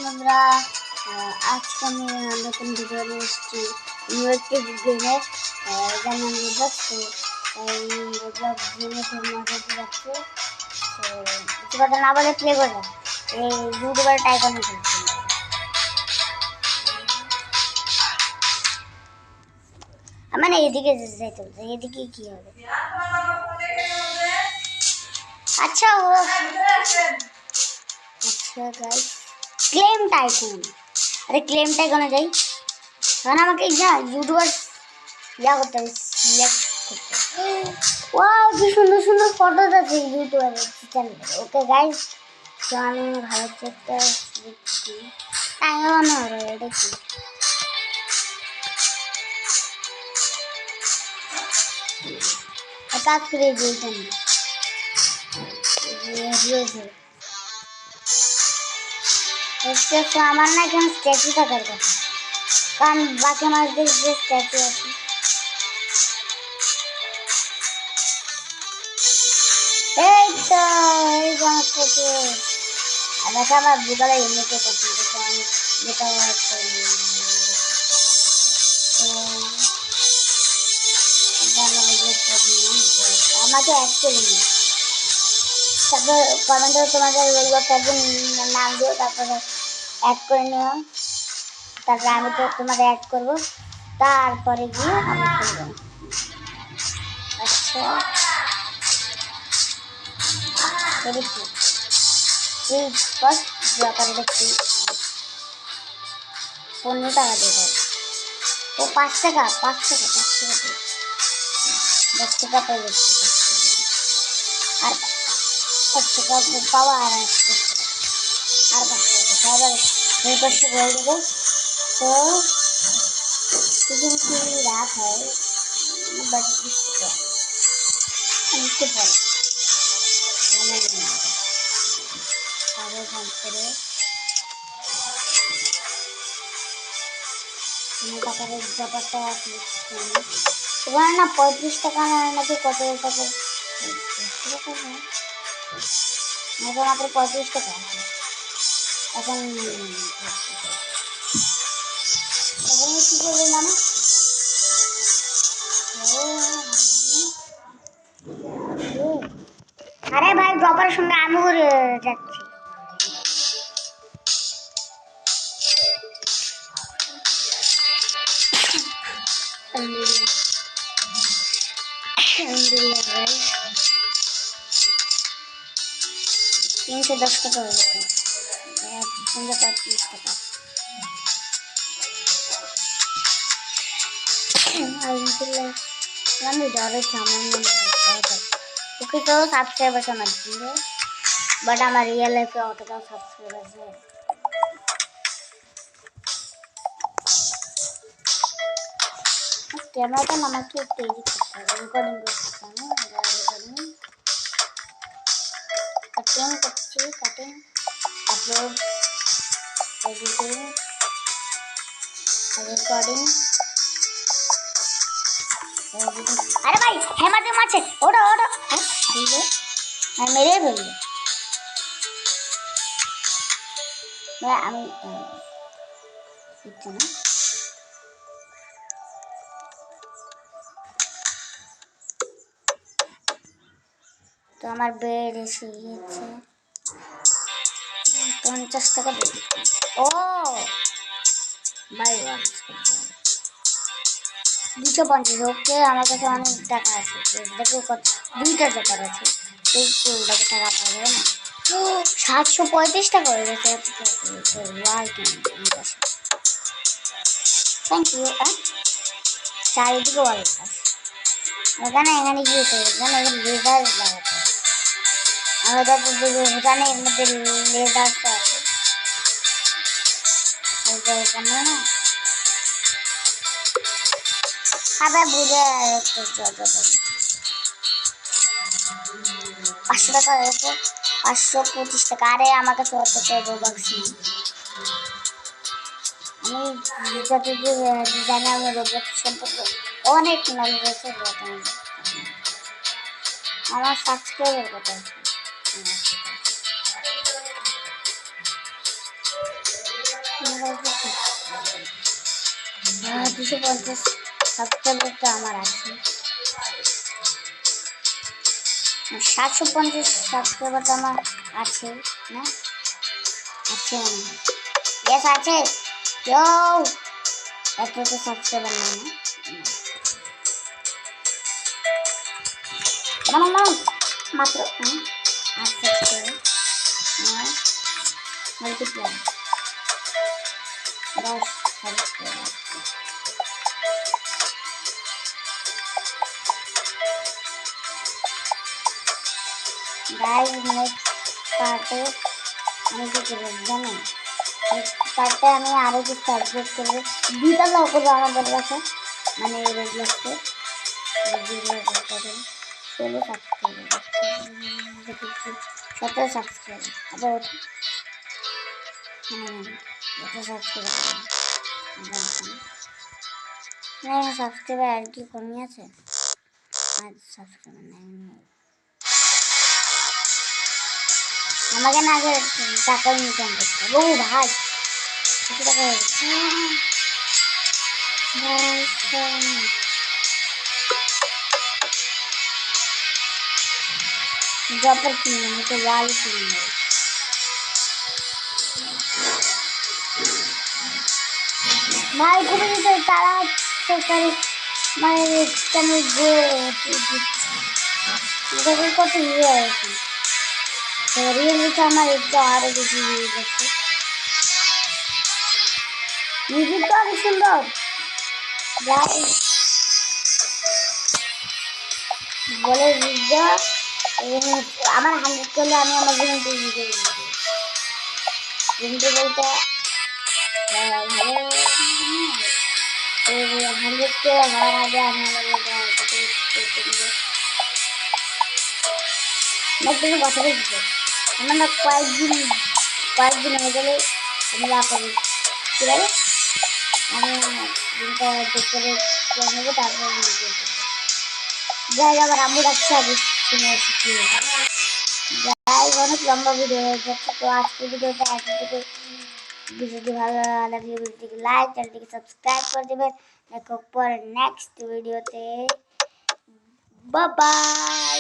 বন্ধুরা, আজকে আমি নতুন ভিডিও নিয়ে এসেছি ইউটিউব গেমে। যেমন রোবলক্স, তাই রোবলক্স গেমে খুব মজা যাচ্ছে। তো কিছু কথা না বলে প্লে করে এই ইউটিউবার টাইকনে খেলছি। মানে এদিকে যেতে হবে, এদিকে কি হবে? আচ্ছা ও আচ্ছা গাইস, ক্লেম টাইকুন। আরে ক্লেম টাইকুনে যাই, কারণ আমাকে ইউটিউবার করতে হবে, সিলেক্ট করতে হবে। ওয়াও, কি সুন্দর সুন্দর ফটো আছে ইউটিউবারের চ্যানেলে। ওকে গাইস, তো আমি ভালো একটা দেখছি। টাইগানো এটা কি? কাজ করে দিয়েছেন আমার না এখানে স্ট্যাচু থাকার কথা, কারণ বাকি মাছদের যে স্ট্যাচু আছে। এই তো এই স্ট্যাচু। দেখে আমার বিকালে এমনিতে পছন্দ, কারণ যেটা আমাকে অ্যাড করে নিই। তারপর কমেন্টে তোমাদের নাম দিও, তারপরে অ্যাড করে নিও। তারপরে আমি তো তোমাদের অ্যাড করবো, তারপরে গিয়ে আমি করবো। আচ্ছা দেখি এই ফার্স্ট ব্যাপারে দেখছি 15 টাকা দেবো। ও 5 টাকা 5 টাকা 5 টাকা 10 টাকা পেয়ে আর 5 টাকা পাওয়া আর 5 টাকা সবাই এই পাশে বলে দেবো। তো কি রাত হয় বাট বুঝতে পারে আমার আগে কাম করে টাকার ব্যাপারটা এবার না 35 টাকা নাকি কত টাকা মাত্র 35 টাকা এখন কি করবে মানে? আরে ভাই ড্রপার সঙ্গে আমি করে যাচ্ছি। ভাই 310 টাকা হয়ে গেছে, 335 টাকা। আমি ডরে সামান্য ওকে তো সাবস্ক্রাইবার আমার ছিল, বাট আমার রিয়েল লাইফে অতটাও সাবস্ক্রাইবার আছে। ক্যামেরাটা আমাকে একটু এডিট করতে হবে, রেকর্ডিং করতে হবে। রেকর্ডিং কাটিং করছি, কাটিং আপলোড এডিটিং রেকর্ডিং। আরে ভাই হেমাতে মাছে ওটা ওটা মেরে ফেলবে। আমি না তো আমার বেড এসে গিয়েছে 50 টাকা দিয়ে। ও ভাই 250। ওকে আমার কাছে অনেক টাকা আছে, দেখো কত 2টা ব্যাপার আছে, তো ওটাকে টাকা পাওয়া যাবে না। 735 টাকা হয়ে গেছে। Thank you. চারিদিকে ওয়াল পাস এখানে গিয়েছে, এখানে লেদার লাগাতে হবে। আমাদের এখানে এর মধ্যে লেদারটা আছে এখানে না। আবার বুঝে 500 টাকা হয়েছে, 525 টাকা। আরে আমার কাছে অত রোবক্স নেই। আমি যতদূর জানি আমি রোবক্স সম্পর্কে অনেক নলেজ আছে। আমার সাবস্ক্রাইবের কথা 250 সাবস্ক্রাইবার তো আমার আছে, 750 সাবস্ক্রাইবার তো আমার আছে না, আছে ইয়েস আছে। ইয়ো এত তো সাবস্ক্রাইবার নেই না, মাত্র 8 subscriber, multiply 10 subscriber. Guys next পার্টে আমি কি করবো জানেন, নেক্সট পার্টে আমি আরো কিছু সাবজেক্ট করবো, 2টা লগ করবো আমাদের কাছে, মানে রেগুলারতে 16 সাবস্ক্রাইবার, 17 সাবস্ক্রাইবার, আবার এত সাবস্ক্রাইবার না, সাবস্ক্রাইবার আর কি কমে আছে, আর সাবস্ক্রাইবার নাই। আমাকে না আগে টাকা ইনকাম করতে হবে। ও ভাই কত টাকা হয়েছে, ড্রপার কিনে নেবো, তো ওয়াল কিনে নেবো। ভাই খুবই তো তারা সরকারি মানে চ্যানেল কত ভিউ হয়েছে, রিয়েলিটি আমার একটু আরো বেশি ভিউ গেছে। মিউজিক তো অনেক সুন্দর, বলে ভিডিও আমার 100 করলে আমি আমার জিনিসটা ভিডিও দিচ্ছি, কিন্তু বলতে 100 কে হওয়ার আগে আমি আমার কথা বলছি, আমার না কয়েকদিন হয়ে গেলে আমি যা করি কি বলে, আমি দিনটা দেখতে নেবো, তারপর যাই আবার আমি রাখছি আগে শুনে এসেছি। যাই অনেক লম্বা ভিডিও হয়ে যাচ্ছে, তো আজকে ভিডিওটা এতটুকু। ভিডিওটি ভালো লাগলে ভিডিওটিকে লাইক, চ্যানেলটিকে সাবস্ক্রাইব করে দেবেন। দেখো পরে নেক্সট ভিডিওতে, বাই বাই।